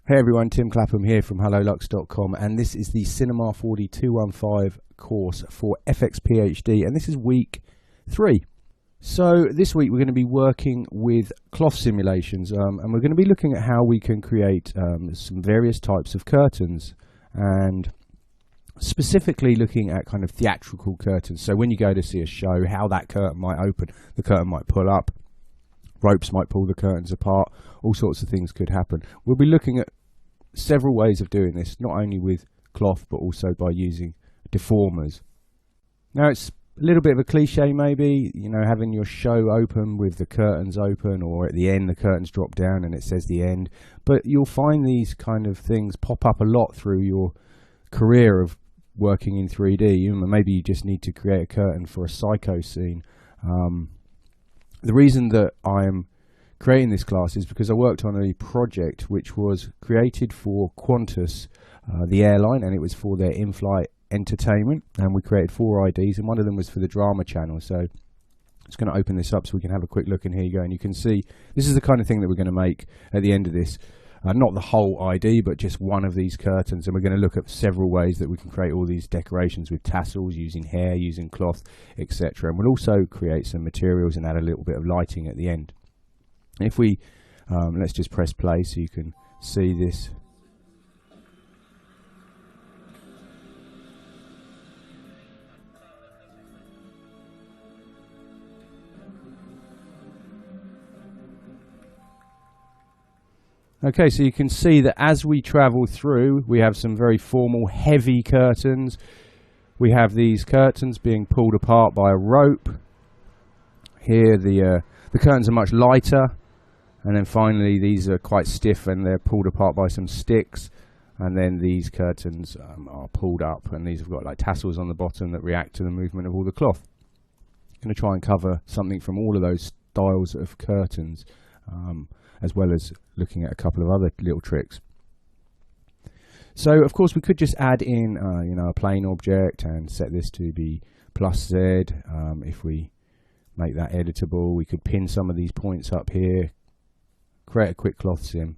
Hey everyone, Tim Clapham here from hellolux.com, and this is the c4d215 course for FX PhD, and this is week 3. So this week we're going to be working with cloth simulations, and we're going to be looking at how we can create some various types of curtains, and specifically looking at kind of theatrical curtains. So when you go to see a show, how that curtain might open, the curtain might pull up, ropes might pull the curtains apart, all sorts of things could happen. We'll be looking at several ways of doing this, not only with cloth but also by using deformers. Now it's a little bit of a cliche maybe, you know, having your show open with the curtains open, or at the end the curtains drop down and it says the end, but you'll find these kind of things pop up a lot through your career of working in 3D. Maybe you just need to create a curtain for a psycho scene. The reason that I'm creating this class is because I worked on a project which was created for Qantas, the airline, and it was for their in-flight entertainment, and we created 4 IDs, and one of them was for the drama channel. So I'm just going to open this up so we can have a quick look, and here you go, and you can see this is the kind of thing that we're going to make at the end of this. Not the whole ID, but just one of these curtains, and we're going to look at several ways that we can create all these decorations with tassels, using hair, using cloth, etc. And we'll also create some materials and add a little bit of lighting at the end. If we, let's just press play so you can see this. Okay, so you can see that as we travel through, we have some very formal, heavy curtains. We have these curtains being pulled apart by a rope. Here, the curtains are much lighter. And then finally, these are quite stiff and they're pulled apart by some sticks. And then these curtains are pulled up, and these have got like tassels on the bottom that react to the movement of all the cloth. I'm going to try and cover something from all of those styles of curtains, as well as looking at a couple of other little tricks. So of course we could just add in a plain object and set this to be +Z. If we make that editable, we could pin some of these points up here, create a quick cloth sim.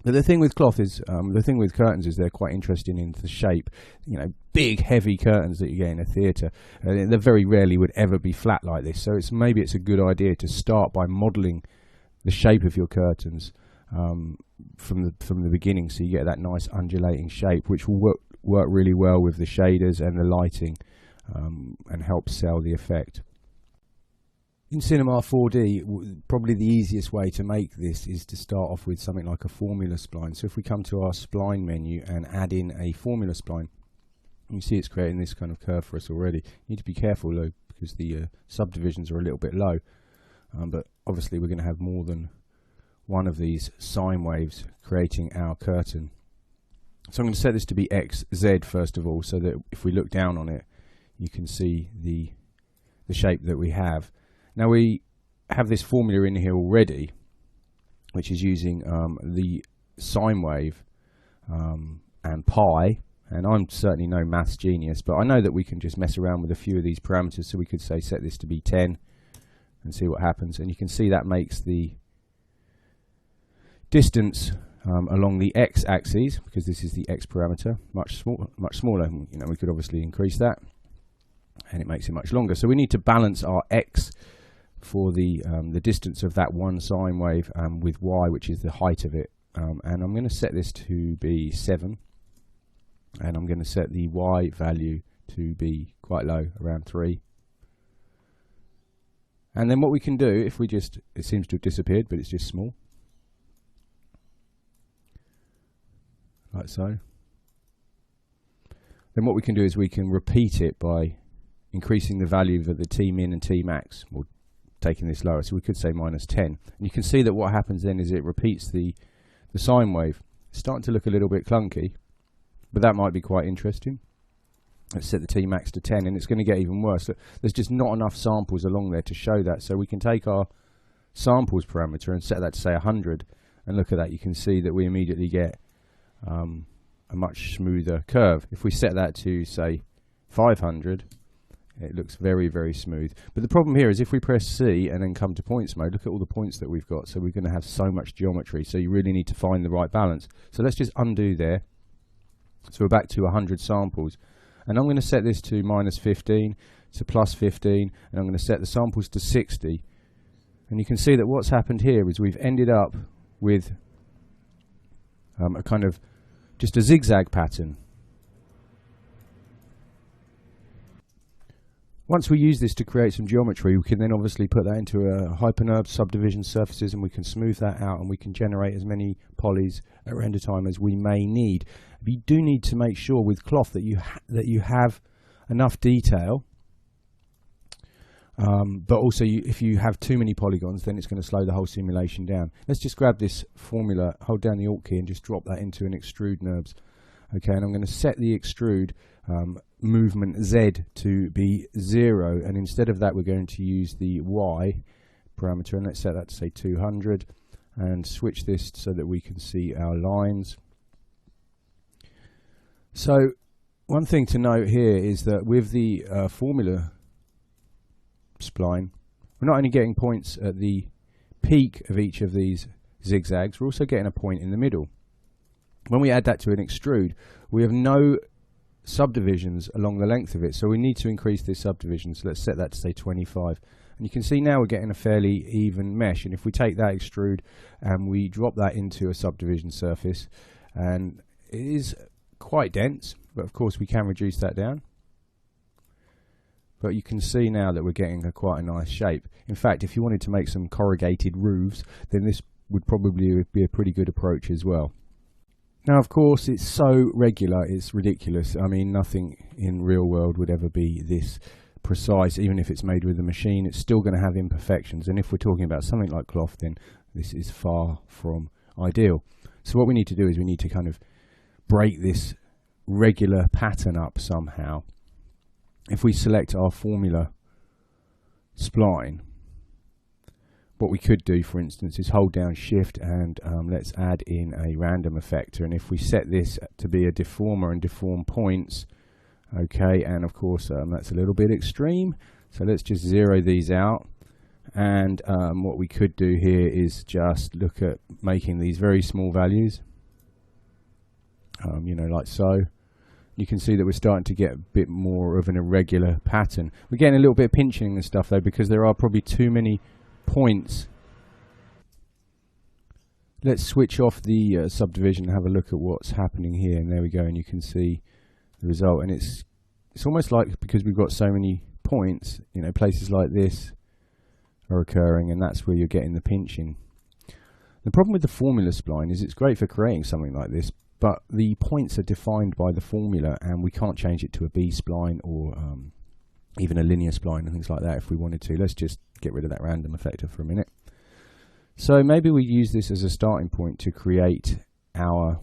But the thing with cloth is, the thing with curtains is they're quite interesting in the shape. You know, big heavy curtains that you get in a theatre, they very rarely would ever be flat like this. So maybe it's a good idea to start by modelling the shape of your curtains from the beginning, so you get that nice undulating shape, which will work really well with the shaders and the lighting, and help sell the effect. In Cinema 4D, probably the easiest way to make this is to start off with something like a formula spline. So if we come to our spline menu and add in a formula spline, you see it's creating this kind of curve for us already. You need to be careful though, because the subdivisions are a little bit low. But obviously we're going to have more than one of these sine waves creating our curtain. So I'm going to set this to be XZ first of all, so that if we look down on it, you can see the shape that we have. Now we have this formula in here already, which is using the sine wave and pi. And I'm certainly no maths genius, but I know that we can just mess around with a few of these parameters. So we could say set this to be 10. And see what happens, and you can see that makes the distance along the x-axis, because this is the x parameter, much smaller. You know, we could obviously increase that, and it makes it much longer. So we need to balance our x for the distance of that one sine wave with y, which is the height of it. And I'm going to set this to be 7, and I'm going to set the y value to be quite low, around 3. And then what we can do, if we just, it seems to have disappeared, but it's just small. Like so. Then what we can do is we can repeat it by increasing the value of the Tmin and Tmax, or taking this lower. So we could say -10. And you can see that what happens then is it repeats the sine wave. It's starting to look a little bit clunky, but that might be quite interesting. Let's set the Tmax to 10, and it's going to get even worse. There's just not enough samples along there to show that. So we can take our samples parameter and set that to say 100, and look at that. You can see that we immediately get a much smoother curve. If we set that to say 500, It looks very, very smooth. But the problem here is if we press C and then come to points mode, look at all the points that we've got. So we're going to have so much geometry. So you really need to find the right balance. So let's just undo there. So we're back to 100 samples. And I'm going to set this to -15 to +15. And I'm going to set the samples to 60. And you can see that what's happened here is we've ended up with a kind of just a zigzag pattern. Once we use this to create some geometry, we can then obviously put that into a hypernerve subdivision surfaces, and we can smooth that out, and we can generate as many polys at render time as we may need. But you do need to make sure with cloth that you have enough detail. But also, if you have too many polygons, then it's going to slow the whole simulation down. Let's just grab this formula, hold down the Alt key, and just drop that into an extrude NURBS. Okay, and I'm going to set the extrude movement Z to be 0, and instead of that we're going to use the Y parameter, and let's set that to say 200 and switch this so that we can see our lines. So one thing to note here is that with the formula spline, we're not only getting points at the peak of each of these zigzags, we're also getting a point in the middle. When we add that to an extrude, we have no subdivisions along the length of it, so we need to increase this subdivision. So let's set that to say 25, and you can see now we're getting a fairly even mesh. And if we take that extrude and we drop that into a subdivision surface, and it is quite dense, but of course we can reduce that down. But you can see now that we're getting quite a nice shape. In fact, if you wanted to make some corrugated roofs, then this would probably be a pretty good approach as well. Now, of course, it's so regular, it's ridiculous. I mean, nothing in real world would ever be this precise. Even if it's made with a machine, it's still going to have imperfections. And if we're talking about something like cloth, then this is far from ideal. So what we need to do is we need to kind of break this regular pattern up somehow. If we select our formula spline, what we could do, for instance, is hold down Shift and let's add in a random effector. And if we set this to be a deformer and deform points, okay, and of course that's a little bit extreme. So let's just zero these out. And what we could do here is just look at making these very small values, you know, like so. You can see that we're starting to get a bit more of an irregular pattern. We're getting a little bit of pinching and stuff though, because there are probably too many points. Let's switch off the subdivision and have a look at what's happening here, and there we go, and you can see the result. And it's almost like, because we've got so many points, you know, places like this are occurring, and that's where you're getting the pinching. The problem with the formula spline is it's great for creating something like this, but the points are defined by the formula, and we can't change it to a B spline or even a linear spline and things like that if we wanted to. Let's just get rid of that random effector for a minute. So maybe we use this as a starting point to create our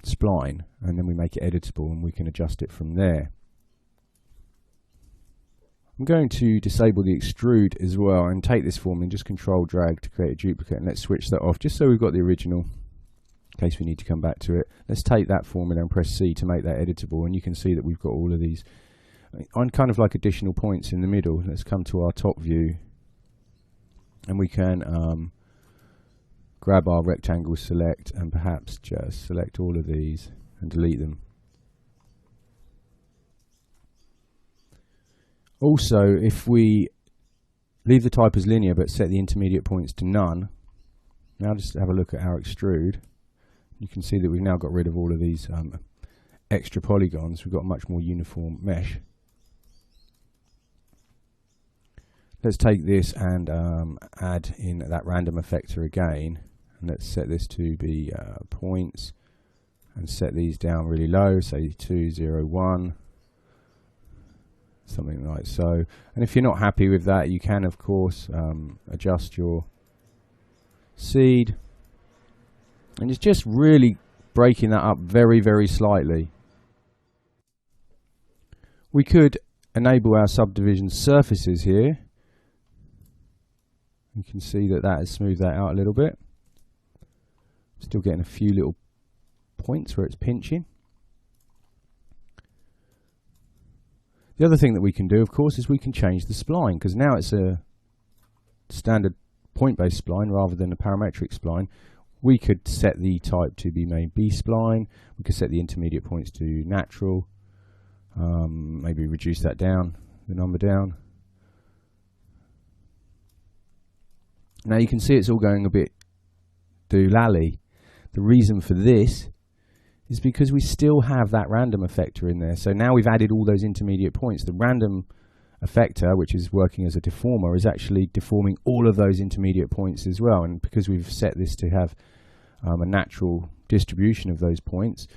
spline, and then we make it editable and we can adjust it from there. I'm going to disable the extrude as well and take this form and just control drag to create a duplicate, and let's switch that off just so we've got the original in case we need to come back to it. Let's take that formula and press C to make that editable, and you can see that we've got all of these on kind of like additional points in the middle. Let's come to our top view, and we can grab our rectangle select and perhaps just select all of these and delete them. Also, if we leave the type as linear but set the intermediate points to none, now just have a look at our extrude. You can see that we've now got rid of all of these extra polygons. We've got a much more uniform mesh. Let's take this and add in that random effector again, and let's set this to be points and set these down really low, say 2, 0, 1, something like so. And if you're not happy with that, you can of course adjust your seed, and it's just really breaking that up very, very slightly. We could enable our subdivision surfaces here. You can see that that has smoothed that out a little bit. Still getting a few little points where it's pinching. The other thing that we can do, of course, is we can change the spline, because now it's a standard point-based spline rather than a parametric spline. We could set the type to be made B-spline. We could set the intermediate points to natural. Maybe reduce that down, the number down. Now you can see it's all going a bit doolally. The reason for this is because we still have that random effector in there. So now we've added all those intermediate points. The random effector, which is working as a deformer, is actually deforming all of those intermediate points as well. And because we've set this to have a natural distribution of those points,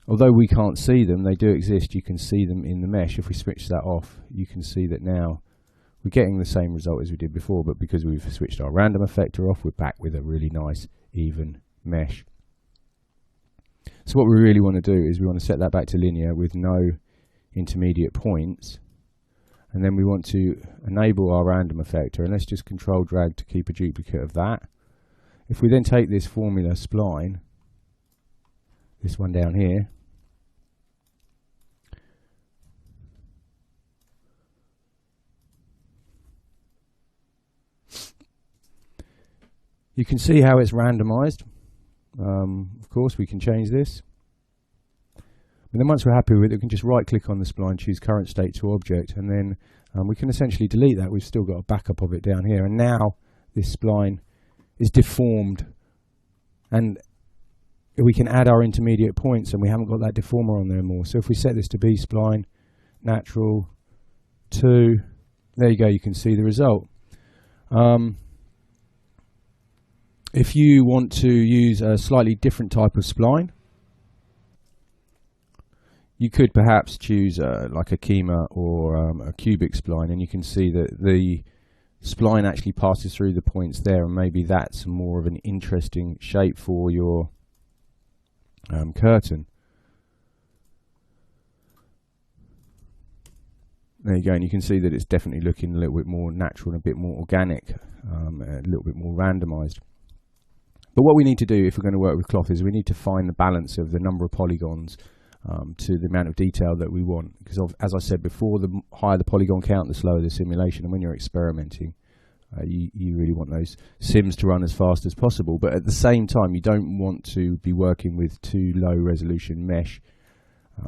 although we can't see them, they do exist. You can see them in the mesh. If we switch that off, you can see that now we're getting the same result as we did before, but because we've switched our random effector off, we're back with a really nice, even mesh. So what we really want to do is we want to set that back to linear with no intermediate points. And then we want to enable our random effector, and let's just control drag to keep a duplicate of that. If we then take this formula spline, this one down here, you can see how it's randomized. Of course, we can change this. And then once we're happy with it, we can just right click on the spline, choose current state to object, and then we can essentially delete that. We've still got a backup of it down here, and now this spline is deformed, and we can add our intermediate points, and we haven't got that deformer on there more. So if we set this to B spline, natural, 2, there you go, you can see the result. If you want to use a slightly different type of spline, you could perhaps choose like a Kima or a cubic spline, and you can see that the spline actually passes through the points there, and maybe that's more of an interesting shape for your curtain. There you go, and you can see that it's definitely looking a little bit more natural and a bit more organic, a little bit more randomized. But what we need to do if we're going to work with cloth is we need to find the balance of the number of polygons to the amount of detail that we want. Because as I said before, the higher the polygon count, the slower the simulation. And when you're experimenting, you really want those sims to run as fast as possible. But at the same time, you don't want to be working with too low resolution mesh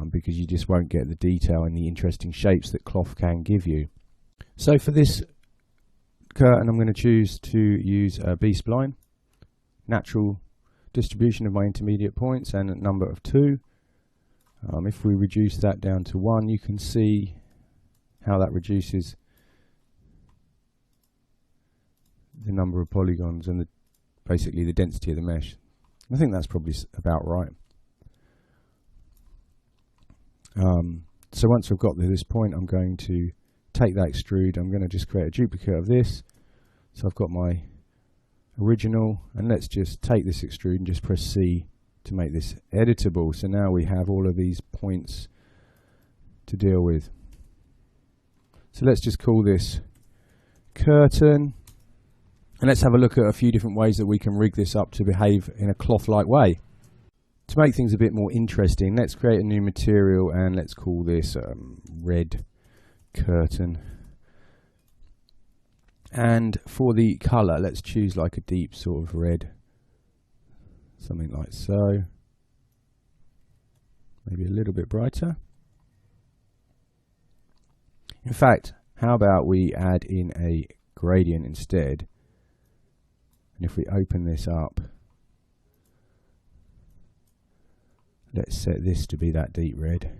because you just won't get the detail and the interesting shapes that cloth can give you. So for this curtain, I'm going to choose to use a B-spline. Natural distribution of my intermediate points and a number of 2. If we reduce that down to 1, you can see how that reduces the number of polygons and basically the density of the mesh. I think that's probably about right. So once I've got to this point, I'm going to take that extrude. I'm going to just create a duplicate of this. So I've got my original, and let's just take this extrude and just press C to make this editable. So now we have all of these points to deal with. So let's just call this curtain, and let's have a look at a few different ways that we can rig this up to behave in a cloth-like way. To make things a bit more interesting, let's create a new material, and let's call this red curtain. And for the colour, let's choose like a deep sort of red, something like so. Maybe a little bit brighter. In fact, how about we add in a gradient instead? And if we open this up, let's set this to be that deep red.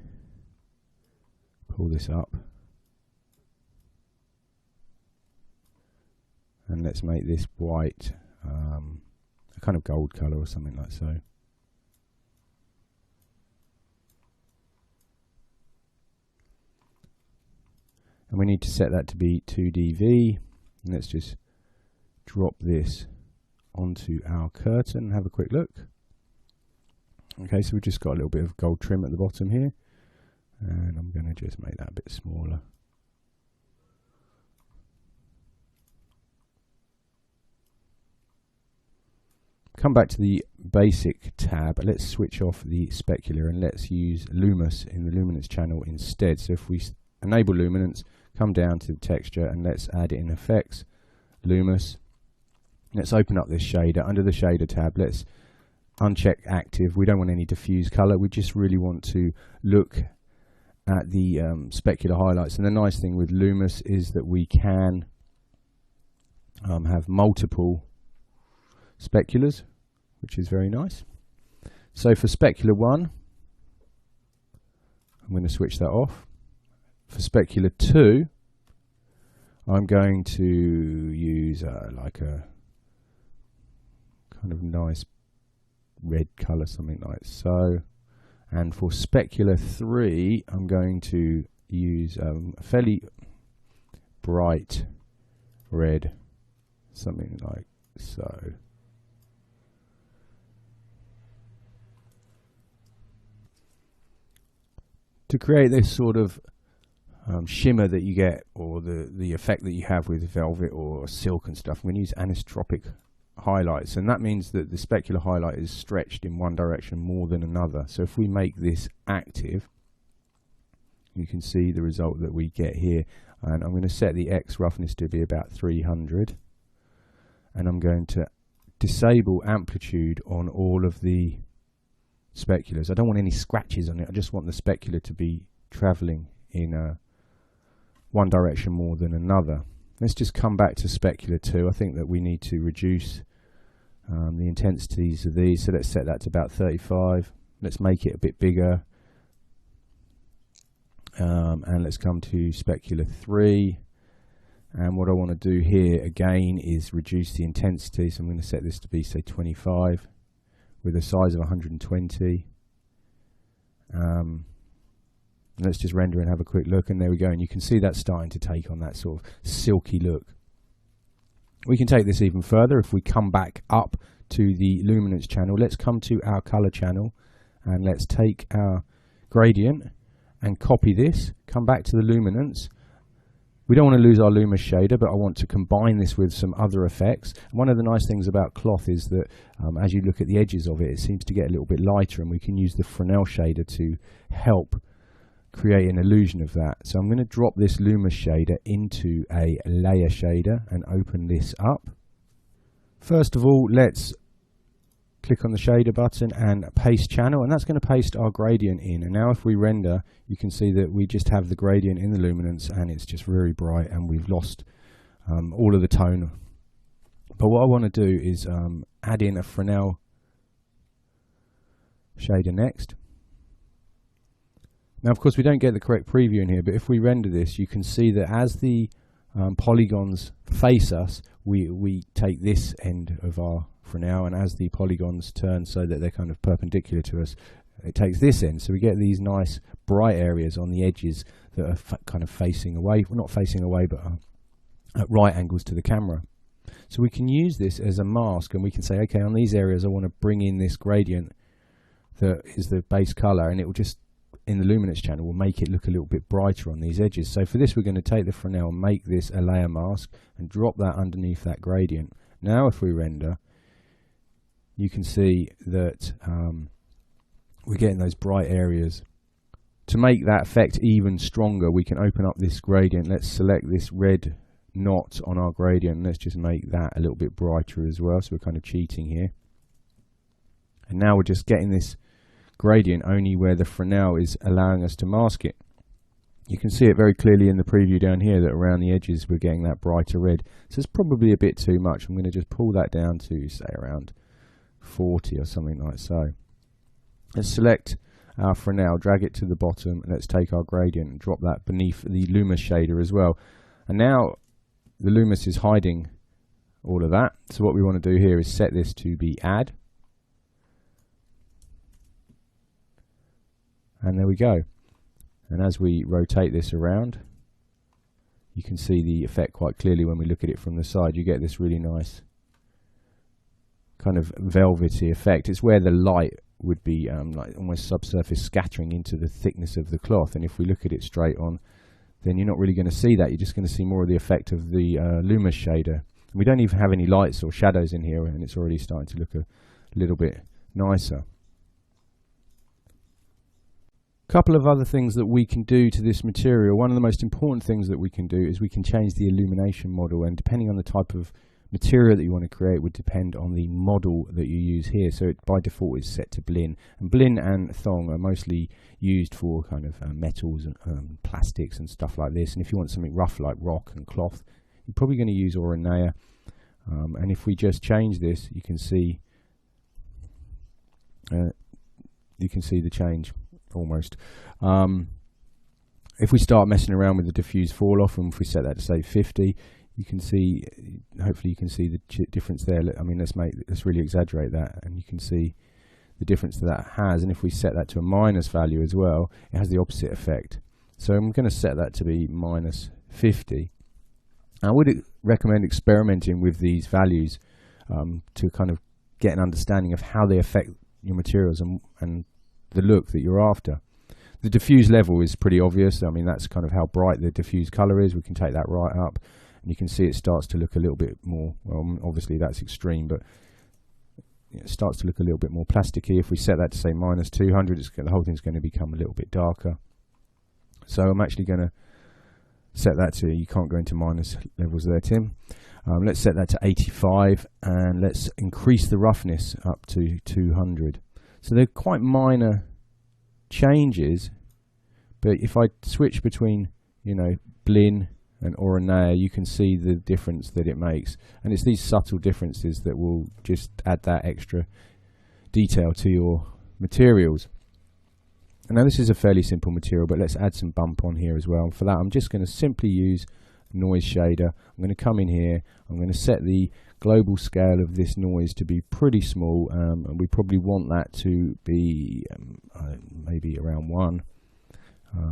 Pull this up. And let's make this white, a kind of gold colour or something like so. And we need to set that to be 2dV. And let's just drop this onto our curtain and have a quick look. Okay, so we've just got a little bit of gold trim at the bottom here. And I'm going to just make that a bit smaller. Come back to the basic tab. Let's switch off the specular and let's use Lumus in the luminance channel instead. So if we enable luminance, come down to the texture, and let's add it in effects, Lumus. Let's open up this shader. Under the shader tab, let's uncheck active. We don't want any diffuse color. We just really want to look at the specular highlights. And the nice thing with Lumus is that we can have multiple speculars, which is very nice. So for specular 1, I'm going to switch that off. For specular 2, I'm going to use like a kind of nice red color, something like so. And for specular 3, I'm going to use a fairly bright red, something like so. To create this sort of shimmer that you get, or the effect that you have with velvet or silk and stuff, I'm going to use anisotropic highlights, and that means that the specular highlight is stretched in one direction more than another. So if we make this active, you can see the result that we get here. And I'm going to set the X roughness to be about 300, and I'm going to disable amplitude on all of the speculars. I don't want any scratches on it. I just want the specular to be traveling in one direction more than another. Let's just come back to specular 2. I think that we need to reduce the intensities of these, so let's set that to about 35. Let's make it a bit bigger, and let's come to specular 3. And what I want to do here again is reduce the intensity, so I'm going to set this to be, say, 25 with a size of 120. Let's just render and have a quick look, and there we go, and you can see that's starting to take on that sort of silky look. We can take this even further. If we come back up to the luminance channel, let's come to our color channel, and let's take our gradient and copy this, come back to the luminance. We don't want to lose our Lumus shader, but I want to combine this with some other effects. And one of the nice things about cloth is that as you look at the edges of it, it seems to get a little bit lighter, and we can use the Fresnel shader to help create an illusion of that. So I'm going to drop this Lumus shader into a layer shader and open this up. First of all, let's click on the shader button and paste channel, and that's going to paste our gradient in. And now if we render, you can see that we just have the gradient in the luminance, and it's just very bright, and we've lost all of the tone. But what I want to do is add in a Fresnel shader next. Now, of course, we don't get the correct preview in here, but if we render this, you can see that as the polygons face us, we take this end of our Fresnel, and as the polygons turn so that they're kind of perpendicular to us, it takes this end. So we get these nice bright areas on the edges that are kind of facing away, well, not facing away, but at right angles to the camera. So we can use this as a mask, and we can say, okay, on these areas I want to bring in this gradient that is the base color, and it will just, in the luminance channel, will make it look a little bit brighter on these edges. So for this, we're going to take the Fresnel and make this a layer mask and drop that underneath that gradient. Now if we render, you can see that we're getting those bright areas. To make that effect even stronger, we can open up this gradient. Let's select this red knot on our gradient, and let's just make that a little bit brighter as well. So we're kind of cheating here. And now we're just getting this gradient only where the Fresnel is allowing us to mask it. You can see it very clearly in the preview down here that around the edges we're getting that brighter red. So it's probably a bit too much. I'm going to just pull that down to, say, around 40 or something like so. Let's select our Fresnel, drag it to the bottom, and let's take our gradient and drop that beneath the Lumus shader as well. And now the Lumus is hiding all of that. So what we want to do here is set this to be add. And there we go. And as we rotate this around, you can see the effect quite clearly when we look at it from the side. You get this really nice kind of velvety effect. It's where the light would be like almost subsurface scattering into the thickness of the cloth. And if we look at it straight on, then you're not really going to see that. You're just going to see more of the effect of the Lumus shader. And we don't even have any lights or shadows in here, and it's already starting to look a little bit nicer. Couple of other things that we can do to this material. One of the most important things that we can do is we can change the illumination model, and depending on the type of material that you want to create would depend on the model that you use here. So it by default is set to Blinn, and Blinn and Thong are mostly used for kind of metals and plastics and stuff like this. And if you want something rough like rock and cloth, you're probably going to use Oronea. And if we just change this, you can see the change almost. If we start messing around with the diffuse fall off, and if we set that to say 50, you can see, hopefully you can see the difference there. I mean, let's really exaggerate that, and you can see the difference that has. And if we set that to a minus value as well, it has the opposite effect. So I'm going to set that to be minus 50. I would recommend experimenting with these values to kind of get an understanding of how they affect your materials and the look that you're after. The diffuse level is pretty obvious. I mean, that's kind of how bright the diffuse color is. We can take that right up, and you can see it starts to look a little bit more, well, obviously that's extreme, but it starts to look a little bit more plasticky. If we set that to say minus 200, the whole thing's going to become a little bit darker. So I'm actually going to set that to, you can't go into minus levels there, Tim. Let's set that to 85, and let's increase the roughness up to 200. So they're quite minor changes, but if I switch between, you know, Blinn and Oronea, you can see the difference that it makes. And it's these subtle differences that will just add that extra detail to your materials. And now this is a fairly simple material, but let's add some bump on here as well. And for that, I'm just going to simply use noise shader. I'm going to come in here, I'm going to set the global scale of this noise to be pretty small, and we probably want that to be maybe around 1.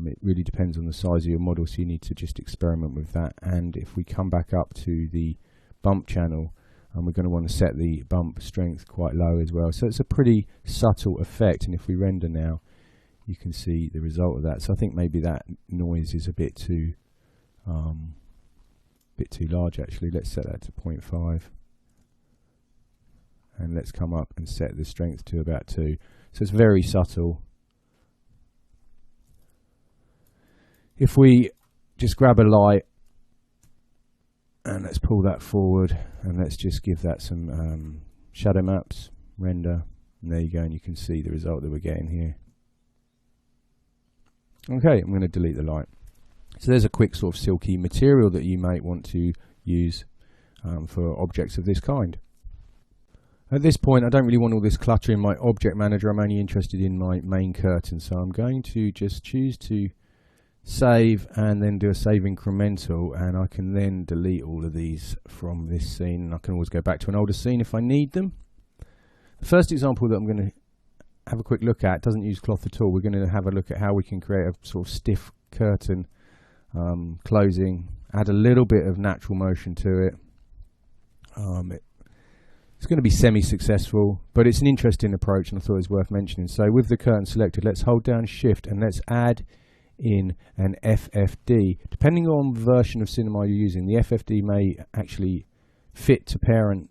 It really depends on the size of your model, so you need to just experiment with that. And if we come back up to the bump channel, and we're going to want to set the bump strength quite low as well. So it's a pretty subtle effect, and if we render now, you can see the result of that. So I think maybe that noise is a bit too large actually. Let's set that to 0.5, and let's come up and set the strength to about 2. So it's very subtle. If we just grab a light and let's pull that forward, and let's just give that some shadow maps, render, and there you go, and you can see the result that we're getting here. Okay, I'm going to delete the light. So there's a quick sort of silky material that you might want to use for objects of this kind. At this point, I don't really want all this clutter in my object manager. I'm only interested in my main curtain. So I'm going to just choose to save and then do a save incremental, and I can then delete all of these from this scene, and I can always go back to an older scene if I need them. The first example that I'm going to have a quick look at doesn't use cloth at all. We're going to have a look at how we can create a sort of stiff curtain closing, add a little bit of natural motion to it. It's going to be semi-successful, but it's an interesting approach, and I thought it was worth mentioning. So with the curtain selected, let's hold down Shift and let's add in an FFD. Depending on the version of cinema you're using, the FFD may actually fit to parent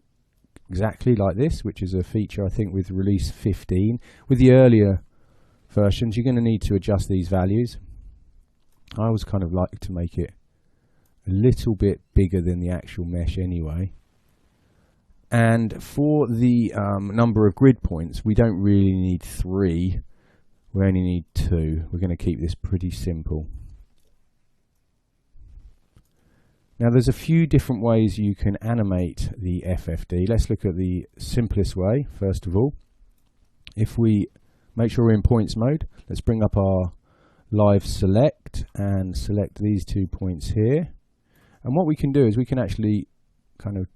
exactly like this, which is a feature I think with release 15. With the earlier versions, you're going to need to adjust these values. I always kind of like to make it a little bit bigger than the actual mesh anyway. And for the number of grid points, we don't really need 3. We only need 2. We're going to keep this pretty simple. Now there's a few different ways you can animate the FFD. Let's look at the simplest way first of all. If we make sure we're in points mode, let's bring up our live select and select these 2 points here. And what we can do is we can actually kind of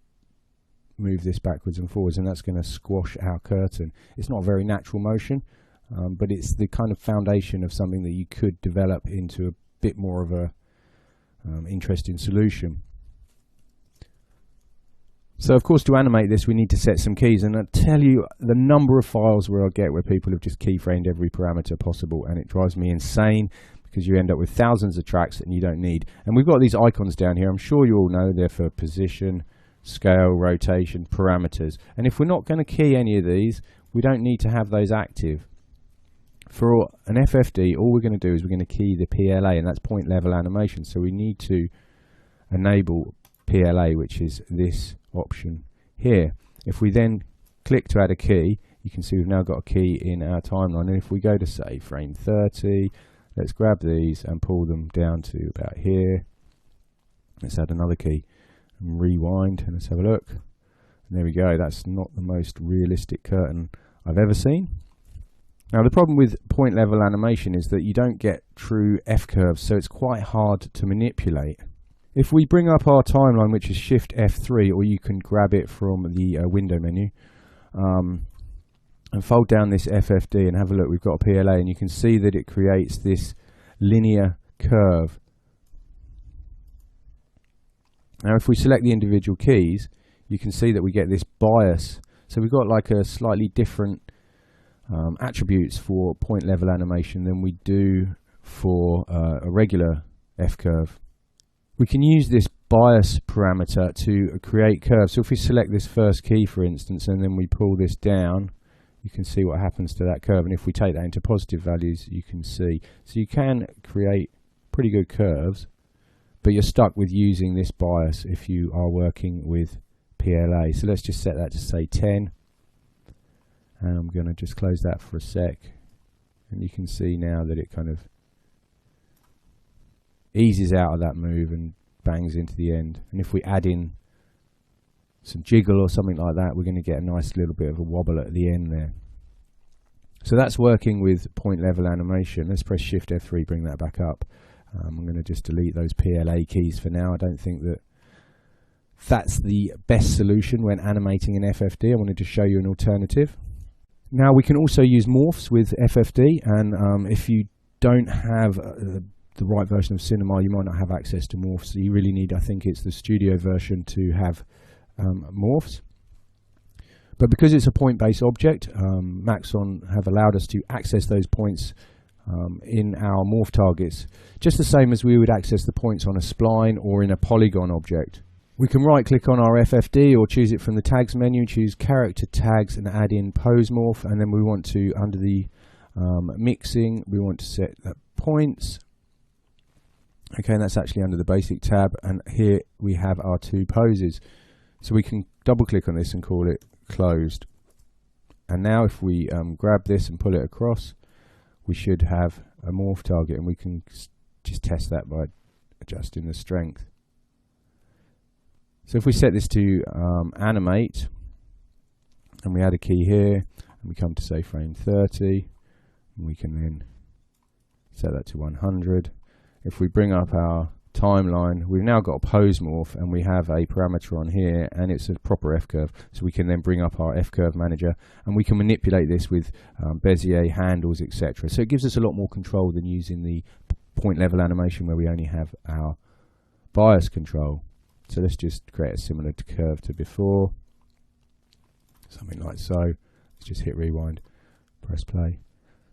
move this backwards and forwards, and that's going to squash our curtain. It's not a very natural motion, but it's the kind of foundation of something that you could develop into a bit more of a interesting solution. So of course, to animate this we need to set some keys, and I tell you the number of files where I get where people have just keyframed every parameter possible, and it drives me insane because you end up with thousands of tracks that you don't need. And we've got these icons down here. I'm sure you all know they're for position, scale, rotation, parameters, and if we're not going to key any of these, we don't need to have those active. For an FFD, all we're going to do is we're going to key the PLA, and that's point level animation. So we need to enable PLA, which is this option here. If we then click to add a key, you can see we've now got a key in our timeline. And if we go to, say, frame 30, let's grab these and pull them down to about here. Let's add another key and rewind, and let's have a look. And there we go. That's not the most realistic curtain I've ever seen. Now, the problem with point level animation is that you don't get true F-curves, so it's quite hard to manipulate. If we bring up our timeline, which is Shift F3, or you can grab it from the window menu, and fold down this FFD and have a look, we've got a PLA, and you can see that it creates this linear curve. Now, if we select the individual keys, you can see that we get this bias. So we've got like a slightly different attributes for point level animation than we do for a regular F-curve. We can use this bias parameter to create curves. So if we select this first key, for instance, and then we pull this down, you can see what happens to that curve. And if we take that into positive values, you can see. So you can create pretty good curves, but you're stuck with using this bias if you are working with PLA. So let's just set that to, say, 10. And I'm going to just close that for a sec. And you can see now that it kind of eases out of that move and bangs into the end. And if we add in some jiggle or something like that, we're going to get a nice little bit of a wobble at the end there. So that's working with point level animation. Let's press Shift F3, bring that back up. I'm going to just delete those PLA keys for now. I don't think that that's the best solution when animating an FFD. I wanted to show you an alternative. Now, we can also use morphs with FFD, and if you don't have the right version of Cinema, you might not have access to morphs. So you really need, I think it's the studio version, to have morphs. But because it's a point-based object, Maxon have allowed us to access those points in our morph targets, just the same as we would access the points on a spline or in a polygon object. We can right-click on our FFD or choose it from the tags menu, choose character tags and add in pose morph, and then we want to, under the mixing, we want to set the points. Okay, and that's actually under the basic tab, and here we have our two poses. So we can double-click on this and call it closed. And now if we grab this and pull it across, we should have a morph target, and we can just test that by adjusting the strength. So if we set this to animate, and we add a key here, and we come to, say, frame 30, and we can then set that to 100. If we bring up our timeline, we've now got a pose morph, and we have a parameter on here, and it's a proper F-curve. So we can then bring up our F-curve manager, and we can manipulate this with Bezier handles, etc. So it gives us a lot more control than using the point level animation where we only have our bias control. So let's just create a similar curve to before, something like so. Let's just hit rewind, press play.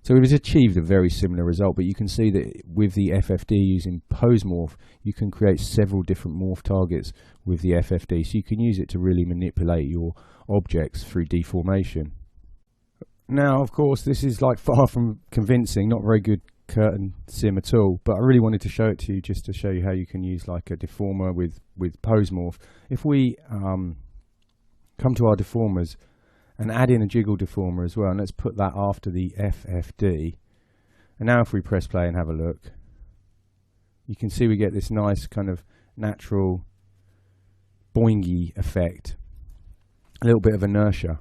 So we've achieved a very similar result, but you can see that with the FFD using pose morph, you can create several different morph targets with the FFD. So you can use it to really manipulate your objects through deformation. Now, of course, this is like far from convincing, not very good curtain sim at all, but I really wanted to show it to you just to show you how you can use like a deformer with pose morph. If we come to our deformers and add in a jiggle deformer as well, and let's put that after the FFD, and now if we press play and have a look, you can see we get this nice kind of natural boingy effect, a little bit of inertia.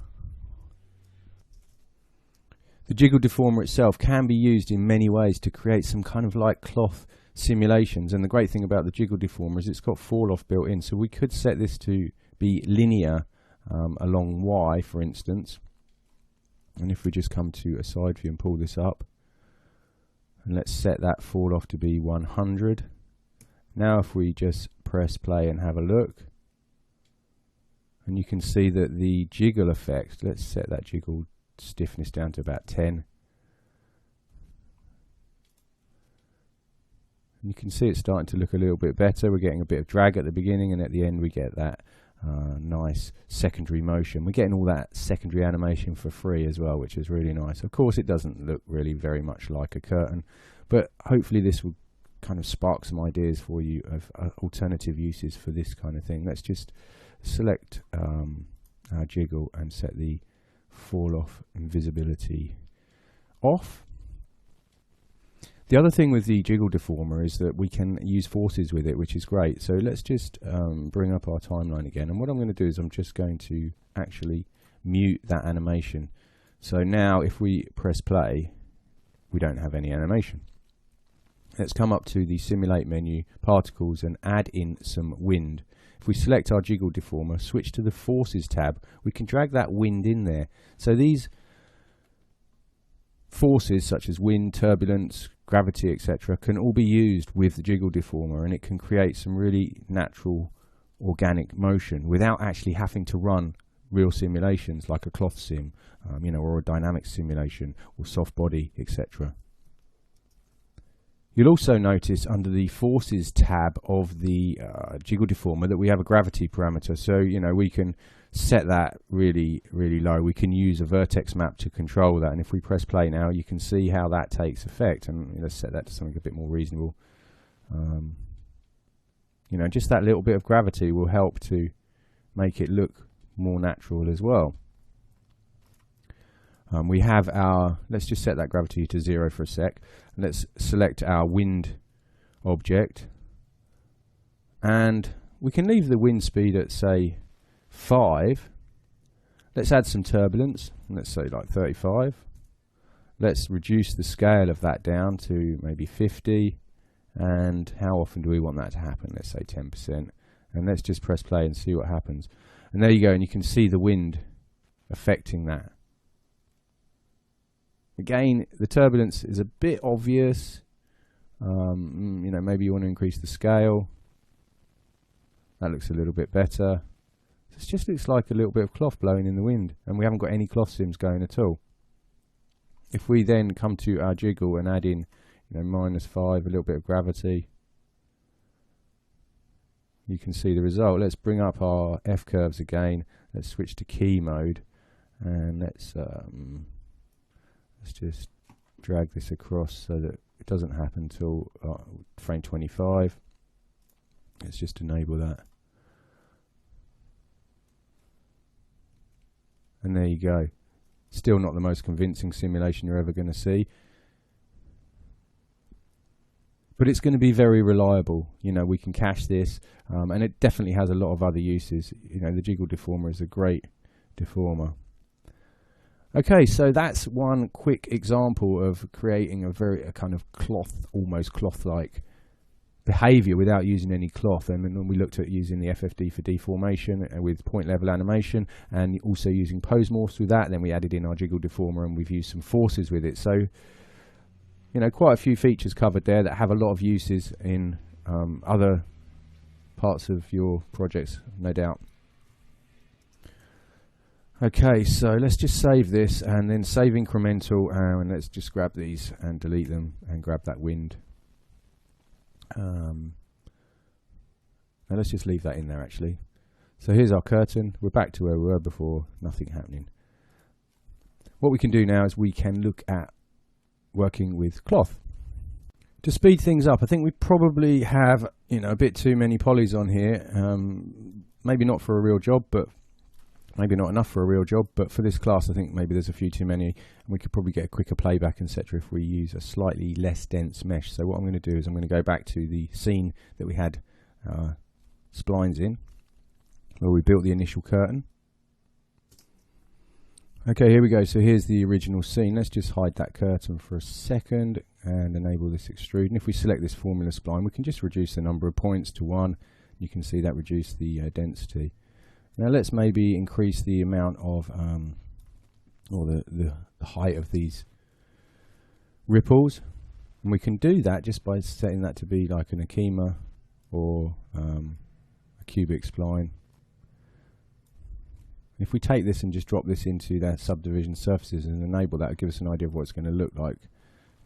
The jiggle deformer itself can be used in many ways to create some kind of like cloth simulations, and the great thing about the jiggle deformer is it's got fall off built in, so we could set this to be linear along Y, for instance, and if we just come to a side view and pull this up, and let's set that fall off to be 100. Now if we just press play and have a look, and you can see that the jiggle effect, let's set that jiggle stiffness down to about 10, and you can see it's starting to look a little bit better. We're getting a bit of drag at the beginning, and at the end we get that nice secondary motion. We're getting all that secondary animation for free as well, which is really nice. Of course, it doesn't look really very much like a curtain, but hopefully this will kind of spark some ideas for you of alternative uses for this kind of thing. Let's just select our jiggle and set the fall off invisibility off. The other thing with the jiggle deformer is that we can use forces with it, which is great. So let's just bring up our timeline again. And what I'm going to do is I'm just going to actually mute that animation. So now if we press play, we don't have any animation. Let's come up to the simulate menu, particles, and add in some wind. If we select our jiggle deformer, switch to the forces tab, we can drag that wind in there. So these forces such as wind, turbulence, gravity, etc. can all be used with the jiggle deformer, and it can create some really natural organic motion without actually having to run real simulations like a cloth sim, or a dynamic simulation or soft body, etc. You'll also notice under the forces tab of the jiggle deformer that we have a gravity parameter. So, we can set that really, really low. We can use a vertex map to control that. And if we press play now, you can see how that takes effect. And let's set that to something a bit more reasonable. Just that little bit of gravity will help to make it look more natural as well. We have let's just set that gravity to 0 for a sec. Let's select our wind object. And we can leave the wind speed at, say, 5. Let's add some turbulence. Let's say like 35. Let's reduce the scale of that down to maybe 50. And how often do we want that to happen? Let's say 10%. And let's just press play and see what happens. And there you go. And you can see the wind affecting that. Again, the turbulence is a bit obvious. Maybe you want to increase the scale. That looks a little bit better. It just looks like a little bit of cloth blowing in the wind, and we haven't got any cloth sims going at all. If we then come to our jiggle and add in, -5, a little bit of gravity, you can see the result. Let's bring up our F curves again. Let's switch to key mode, and let's just drag this across so that it doesn't happen until frame 25. Let's just enable that. And there you go. Still not the most convincing simulation you're ever going to see. But it's going to be very reliable. We can cache this, and it definitely has a lot of other uses. The jiggle deformer is a great deformer. Okay, so that's one quick example of creating a kind of almost cloth-like behavior without using any cloth. And then we looked at using the FFD for deformation with point level animation, and also using pose morphs with that. And then we added in our jiggle deformer, and we've used some forces with it. So, quite a few features covered there that have a lot of uses in other parts of your projects, no doubt. Okay, so let's just save this and then save incremental, and let's just grab these and delete them and grab that wind. Now let's just leave that in there actually. So here's our curtain. We're back to where we were before, nothing happening. What we can do now is we can look at working with cloth. To speed things up, I think we probably have a bit too many polys on here. Maybe not for a real job, but maybe not enough for a real job, but for this class I think maybe there's a few too many, and we could probably get a quicker playback, etc. if we use a slightly less dense mesh. So what I'm going to do is I'm going to go back to the scene that we had splines in, where we built the initial curtain. Okay, here we go. So here's the original scene. Let's just hide that curtain for a second and enable this extrude. And if we select this formula spline, we can just reduce the number of points to 1. You can see that reduced the density. Now let's maybe increase the amount of, or the height of these ripples. And we can do that just by setting that to be like an Akima or a cubic spline. If we take this and just drop this into their subdivision surfaces and enable that, it'll give us an idea of what it's going to look like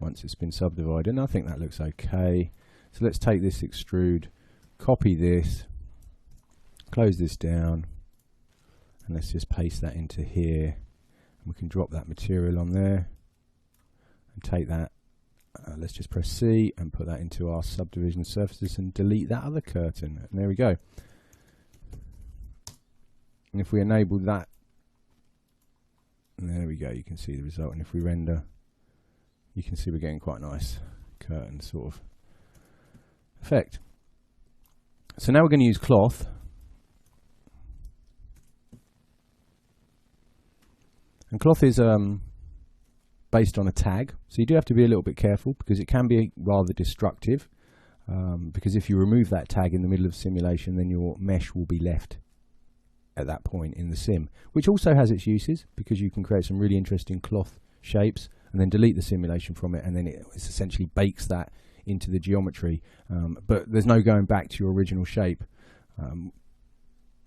once it's been subdivided. And I think that looks okay. So let's take this extrude, copy this, Close this down, and let's just paste that into here. And we can drop that material on there and take that. Let's just press C and put that into our subdivision surfaces and delete that other curtain. And there we go. And if we enable that, and there we go, you can see the result. And if we render, you can see we're getting quite a nice curtain sort of effect. So now we're going to use cloth. And cloth is based on a tag, so you do have to be a little bit careful because it can be rather destructive. Because if you remove that tag in the middle of simulation, then your mesh will be left at that point in the sim, which also has its uses because you can create some really interesting cloth shapes and then delete the simulation from it, and then it essentially bakes that into the geometry. But there's no going back to your original shape.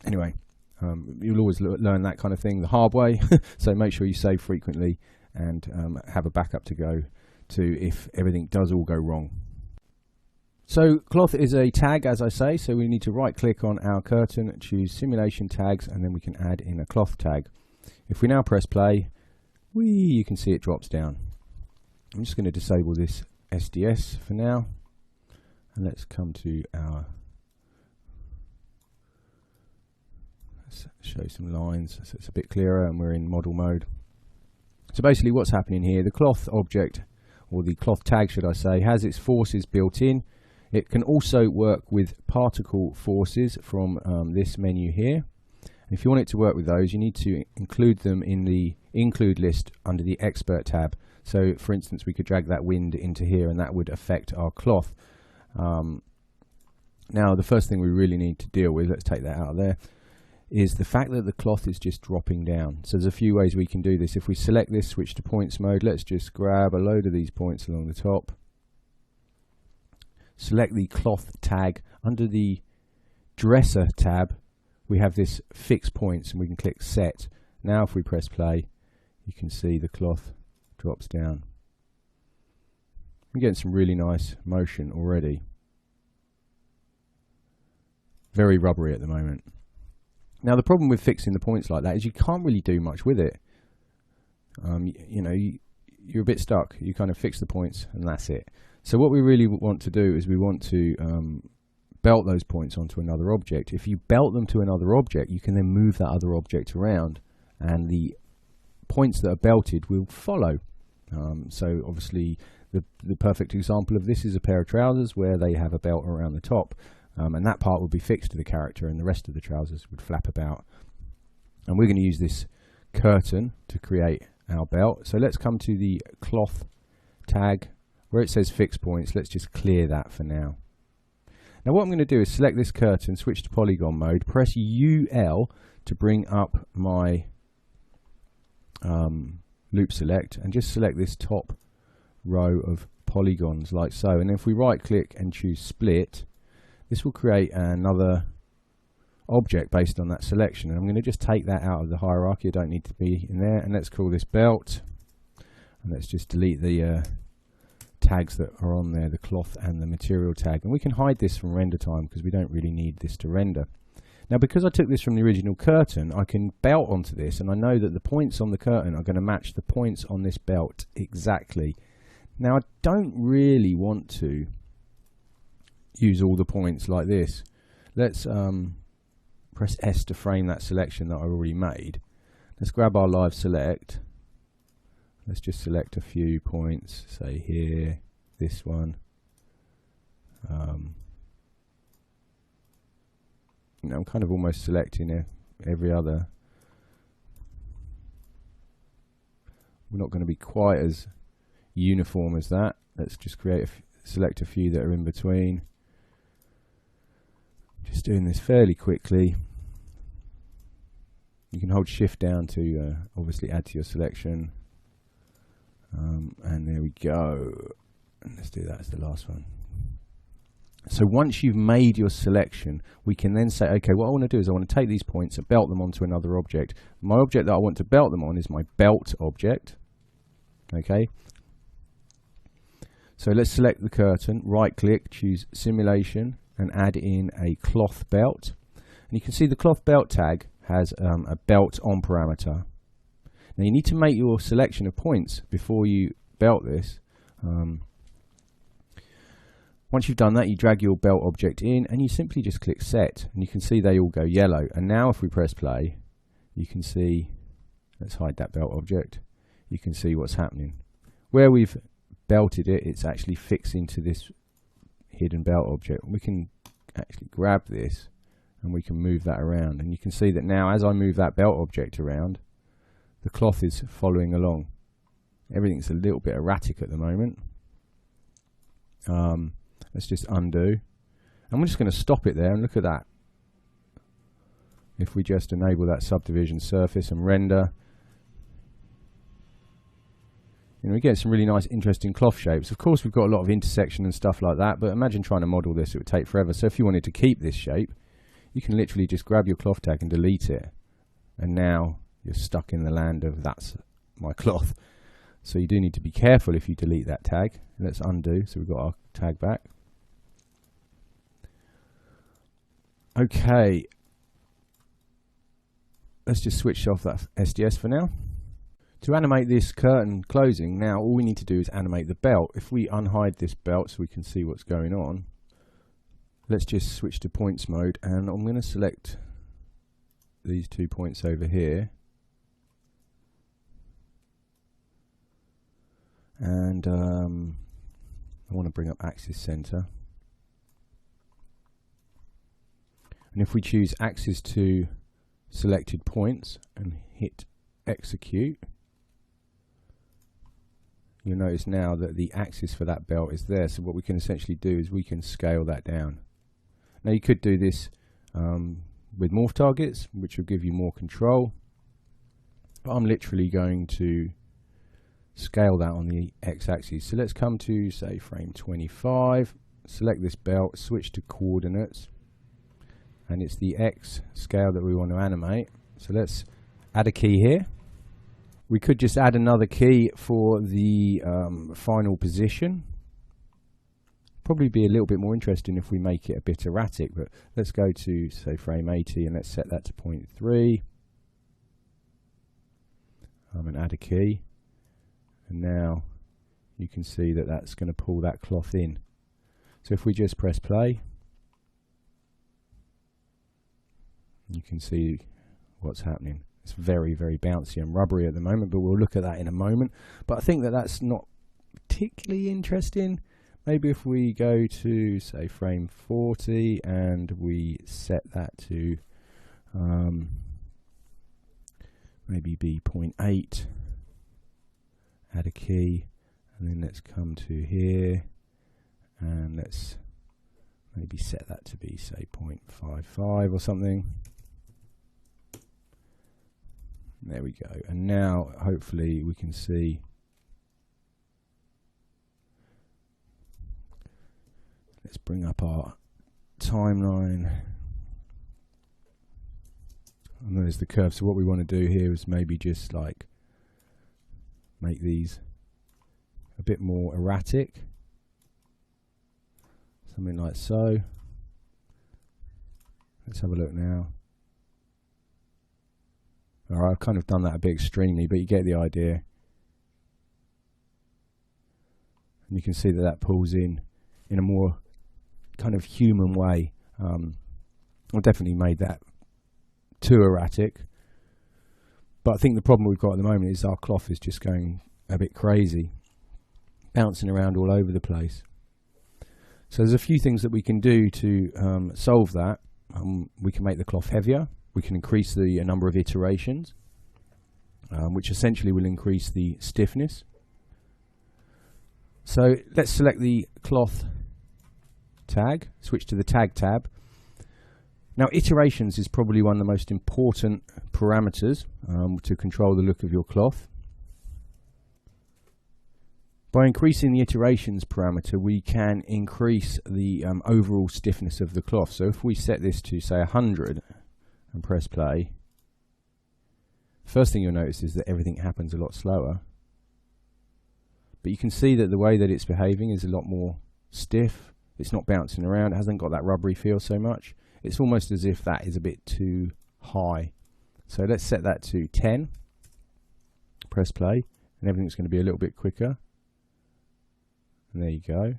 Anyway, you'll always learn that kind of thing the hard way. So make sure you save frequently and have a backup to go to if everything does all go wrong. So cloth is a tag, as I say, so we need to right click on our curtain, choose simulation tags, and then we can add in a cloth tag. If we now press play, you can see it drops down. I'm just going to disable this SDS for now, and let's come to our, let's show some lines so it's a bit clearer, and we're in model mode. So basically what's happening here, the cloth object, or the cloth tag should I say, has its forces built in. It can also work with particle forces from this menu here. And if you want it to work with those, you need to include them in the include list under the expert tab. So for instance, we could drag that wind into here and that would affect our cloth. Now the first thing we really need to deal with, let's take that out of there, is the fact that the cloth is just dropping down. So there's a few ways we can do this. If we select this, switch to points mode, let's just grab a load of these points along the top. Select the cloth tag. Under the dresser tab, we have this fix points and we can click set. Now if we press play, you can see the cloth drops down. We're getting some really nice motion already. Very rubbery at the moment. Now the problem with fixing the points like that is you can't really do much with it. You know, you're a bit stuck. You kind of fix the points and that's it. So what we really want to do is we want to belt those points onto another object. If you belt them to another object, you can then move that other object around and the points that are belted will follow. So obviously the perfect example of this is a pair of trousers where they have a belt around the top. And that part would be fixed to the character and the rest of the trousers would flap about. And we're going to use this curtain to create our belt. So let's come to the cloth tag where it says fix points. Let's just clear that for now. Now what I'm going to do is select this curtain, switch to polygon mode, press UL to bring up my loop select, and just select this top row of polygons like so. And if we right click and choose split, this will create another object based on that selection. And I'm going to just take that out of the hierarchy. I don't need to be in there. And let's call this belt. And let's just delete the tags that are on there, the cloth and the material tag. And we can hide this from render time because we don't really need this to render. Now because I took this from the original curtain, I can belt onto this. And I know that the points on the curtain are going to match the points on this belt exactly. Now I don't really want to use all the points like this. Let's press S to frame that selection that I already made. Let's grab our live select. Let's just select a few points, say here, this one. You know, I'm kind of almost selecting every other. We're not going to be quite as uniform as that. Let's just select a few that are in between. Just doing this fairly quickly. You can hold shift down to obviously add to your selection. And there we go. And let's do that as the last one. So once you've made your selection, we can then say, okay, what I want to do is I want to take these points and belt them onto another object. My object that I want to belt them on is my belt object. Okay. So let's select the curtain, right click, choose simulation, and add in a cloth belt. And you can see the cloth belt tag has a belt on parameter. Now you need to make your selection of points before you belt this. Once you've done that, you drag your belt object in and you simply just click set, and you can see they all go yellow. And now if we press play, you can see, let's hide that belt object, you can see what's happening. Where we've belted it, it's actually fixing to this hidden belt object. We can actually grab this and we can move that around, and you can see that now as I move that belt object around, the cloth is following along. Everything's a little bit erratic at the moment. Let's just undo, and we're just going to stop it there, and look at that. If we just enable that subdivision surface and render, we get some really nice interesting cloth shapes. Of course we've got a lot of intersection and stuff like that, but imagine trying to model this, it would take forever. So if you wanted to keep this shape, you can literally just grab your cloth tag and delete it, and now you're stuck in the land of that's my cloth. So you do need to be careful if you delete that tag. Let's undo, so we've got our tag back. Okay, let's just switch off that SDS for now. To animate this curtain closing, now all we need to do is animate the belt. If we unhide this belt so we can see what's going on, let's just switch to points mode, and I'm going to select these 2 points over here, and I want to bring up axis center. And if we choose axis to selected points and hit execute, you'll notice now that the axis for that belt is there. So what we can essentially do is we can scale that down. Now you could do this with morph targets, which will give you more control, but I'm literally going to scale that on the x-axis. So let's come to, say, frame 25, select this belt, switch to coordinates, and it's the X scale that we want to animate. So let's add a key here. We could just add another key for the final position. Probably be a little bit more interesting if we make it a bit erratic, but let's go to, say, frame 80, and let's set that to 0.3. And add a key. And now you can see that that's going to pull that cloth in. So if we just press play, you can see what's happening. It's very, very bouncy and rubbery at the moment, but we'll look at that in a moment. But I think that that's not particularly interesting. Maybe if we go to, say, frame 40 and we set that to maybe be 0.8, add a key, and then let's come to here and let's maybe set that to be, say, 0.55 or something. There we go. And now hopefully we can see. Let's bring up our timeline. And there's the curve. So what we want to do here is maybe just like make these a bit more erratic. Something like so. Let's have a look now. Alright, I've kind of done that a bit extremely, but you get the idea. And you can see that that pulls in a more kind of human way. I've definitely made that too erratic. But I think the problem we've got at the moment is our cloth is just going a bit crazy, bouncing around all over the place. So there's a few things that we can do to solve that. We can make the cloth heavier. We can increase the number of iterations, which essentially will increase the stiffness. So let's select the cloth tag, switch to the tag tab. Now iterations is probably one of the most important parameters to control the look of your cloth. By increasing the iterations parameter, we can increase the overall stiffness of the cloth. So if we set this to, say, 100 and press play, first thing you'll notice is that everything happens a lot slower. But you can see that the way that it's behaving is a lot more stiff. It's not bouncing around. It hasn't got that rubbery feel so much. it's almost as if that is a bit too high. So let's set that to 10, press play, and everything's going to be a little bit quicker. And there you go.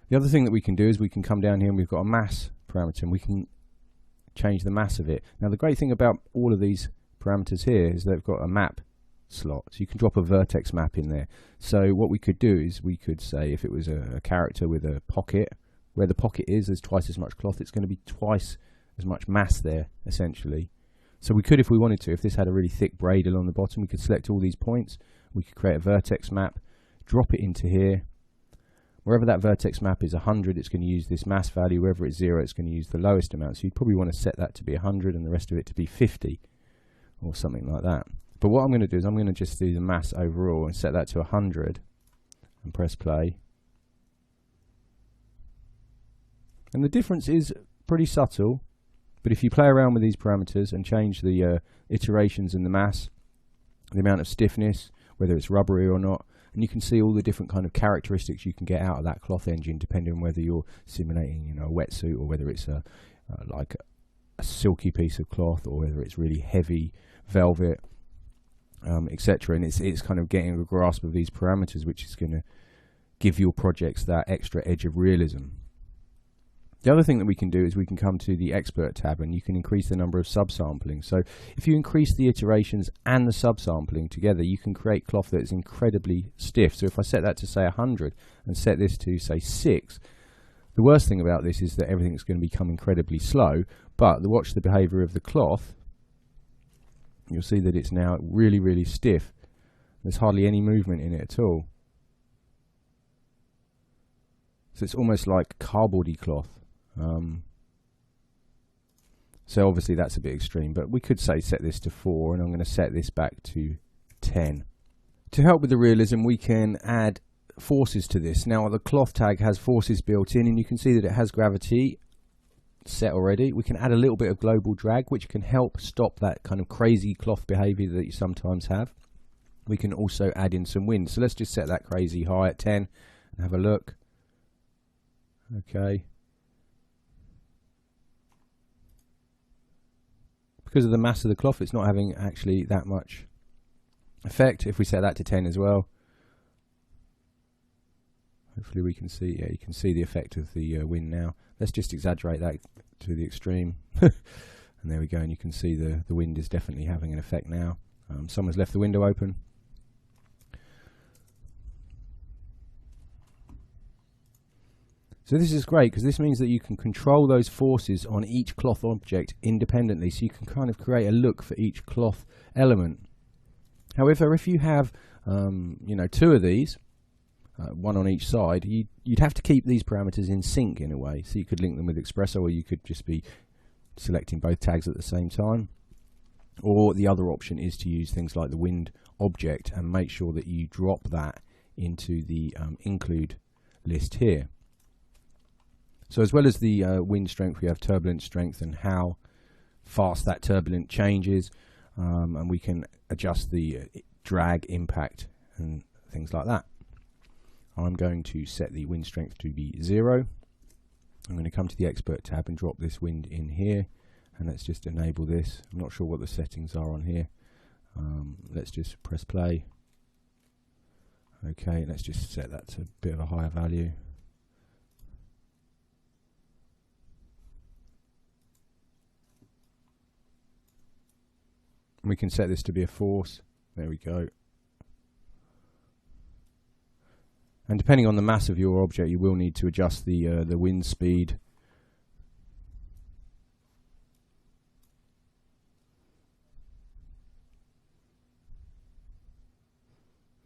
The other thing that we can do is we can come down here and we've got a mass parameter, and we can change the mass of it. Now the great thing about all of these parameters here is they've got a map slot, so you can drop a vertex map in there. So what we could do is we could say if it was a character with a pocket, where the pocket is, there's twice as much cloth, it's going to be twice as much mass there essentially. So we could, if we wanted to, if this had a really thick braid along the bottom, we could select all these points, we could create a vertex map, drop it into here. Wherever that vertex map is 100, it's going to use this mass value. Wherever it's 0, it's going to use the lowest amount. So you'd probably want to set that to be 100 and the rest of it to be 50 or something like that. But what I'm going to do is I'm going to just do the mass overall and set that to 100 and press play. And the difference is pretty subtle, but if you play around with these parameters and change the iterations in the mass, the amount of stiffness, whether it's rubbery or not, and you can see all the different kind of characteristics you can get out of that cloth engine, depending on whether you're simulating, a wetsuit, or whether it's like a silky piece of cloth, or whether it's really heavy velvet, etc. And it's kind of getting a grasp of these parameters, which is going to give your projects that extra edge of realism. The other thing that we can do is we can come to the Expert tab, and you can increase the number of subsampling. So if you increase the iterations and the subsampling together, you can create cloth that is incredibly stiff. So if I set that to say 100 and set this to say 6, the worst thing about this is that everything's going to become incredibly slow, but watch the behavior of the cloth. You'll see that it's now really, really stiff. There's hardly any movement in it at all. So it's almost like cardboardy cloth. So obviously that's a bit extreme, but we could say set this to 4, and I'm going to set this back to 10. To help with the realism, we can add forces to this. Now the cloth tag has forces built in, and you can see that it has gravity set already. We can add a little bit of global drag, which can help stop that kind of crazy cloth behavior that you sometimes have. We can also add in some wind. So let's just set that crazy high at 10 and have a look. Okay. Because of the mass of the cloth, it's not having actually that much effect. If we set that to 10 as well, hopefully we can see, yeah, you can see the effect of the wind now. Let's just exaggerate that to the extreme. And there we go, and you can see the wind is definitely having an effect now. Someone's left the window open. So this is great, because this means that you can control those forces on each cloth object independently, so you can kind of create a look for each cloth element. However, if you have 2 of these, one on each side, you'd have to keep these parameters in sync in a way. So you could link them with Espresso, or you could just be selecting both tags at the same time. Or the other option is to use things like the wind object and make sure that you drop that into the include list here. So as well as the wind strength, we have turbulent strength and how fast that turbulent changes, and we can adjust the drag impact and things like that. I'm going to set the wind strength to be 0. I'm going to come to the Expert tab and drop this wind in here, and let's just enable this. I'm not sure what the settings are on here. Let's just press play. Okay, let's just set that to a bit of a higher value. We can set this to be a force. There we go. And depending on the mass of your object, you will need to adjust the wind speed.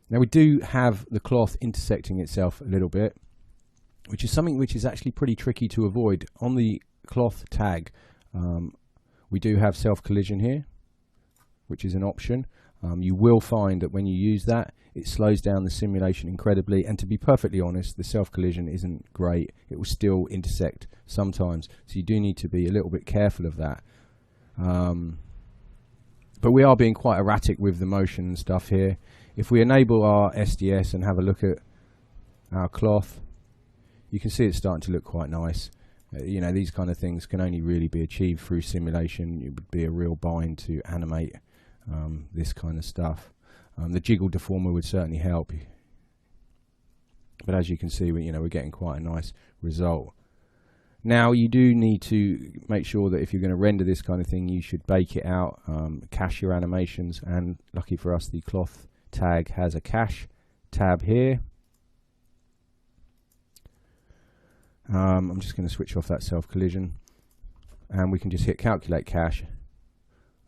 Now we do have the cloth intersecting itself a little bit, which is something which is actually pretty tricky to avoid. On the cloth tag, we do have self-collision here, which is an option. You will find that when you use that, it slows down the simulation incredibly, and to be perfectly honest, the self-collision isn't great. It will still intersect sometimes, so you do need to be a little bit careful of that. But we are being quite erratic with the motion and stuff here. If we enable our SDS and have a look at our cloth, you can see it's starting to look quite nice. You know, these kind of things can only really be achieved through simulation. It would be a real bind to animate this kind of stuff. The jiggle deformer would certainly help, but as you can see, we're getting quite a nice result. Now, you do need to make sure that if you're going to render this kind of thing, you should bake it out, cache your animations, and lucky for us, the cloth tag has a cache tab here. I'm just going to switch off that self-collision, and we can just hit calculate cache.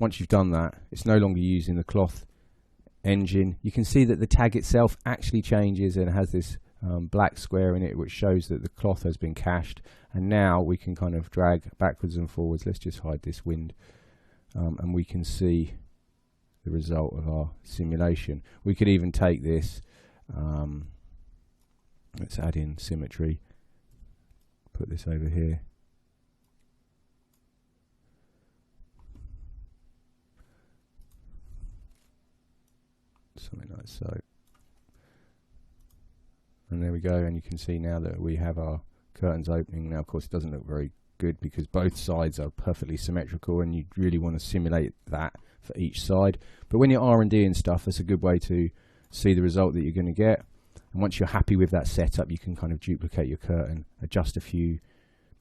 Once you've done that, it's no longer using the cloth engine. You can see that the tag itself actually changes and has this black square in it, which shows that the cloth has been cached. And now we can kind of drag backwards and forwards. Let's just hide this wind, and we can see the result of our simulation. We could even take this, let's add in symmetry, put this over here. Something like so. And there we go, and you can see now that we have our curtains opening. Now, of course, it doesn't look very good because both sides are perfectly symmetrical, and you really want to simulate that for each side. But when you're R&D and stuff, that's a good way to see the result that you're going to get. And once you're happy with that setup, you can kind of duplicate your curtain, adjust a few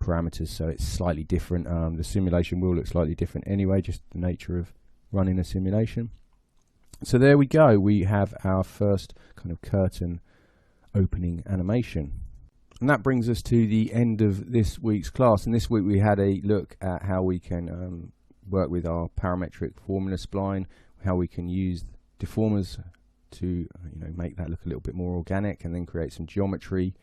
parameters so it's slightly different. The simulation will look slightly different anyway, just the nature of running a simulation. So there we go, we have our first kind of curtain opening animation. And that brings us to the end of this week's class. And this week we had a look at how we can work with our parametric formula spline, how we can use deformers to make that look a little bit more organic, and then create some geometry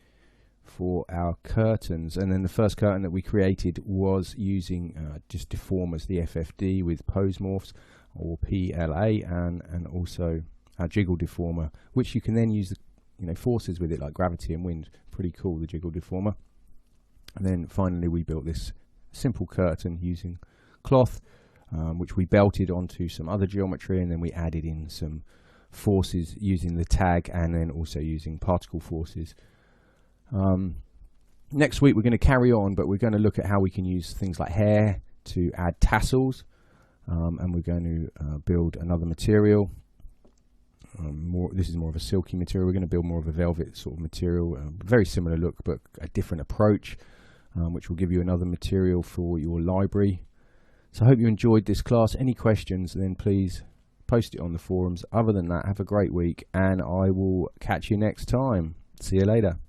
for our curtains. And then the first curtain that we created was using just deformers, the FFD with pose morphs, or PLA, and also our jiggle deformer, which you can then use forces with it, like gravity and wind. Pretty cool, the jiggle deformer. And then finally we built this simple curtain using cloth, which we belted onto some other geometry, and then we added in some forces using the tag, and then also using particle forces. Next week we're going to carry on, but we're going to look at how we can use things like hair to add tassels, and we're going to build another material. This is more of a silky material. We're going to build more of a velvet sort of material, very similar look but a different approach, which will give you another material for your library. So I hope you enjoyed this class. Any questions, then please post it on the forums. Other than that, have a great week, and I will catch you next time. See you later.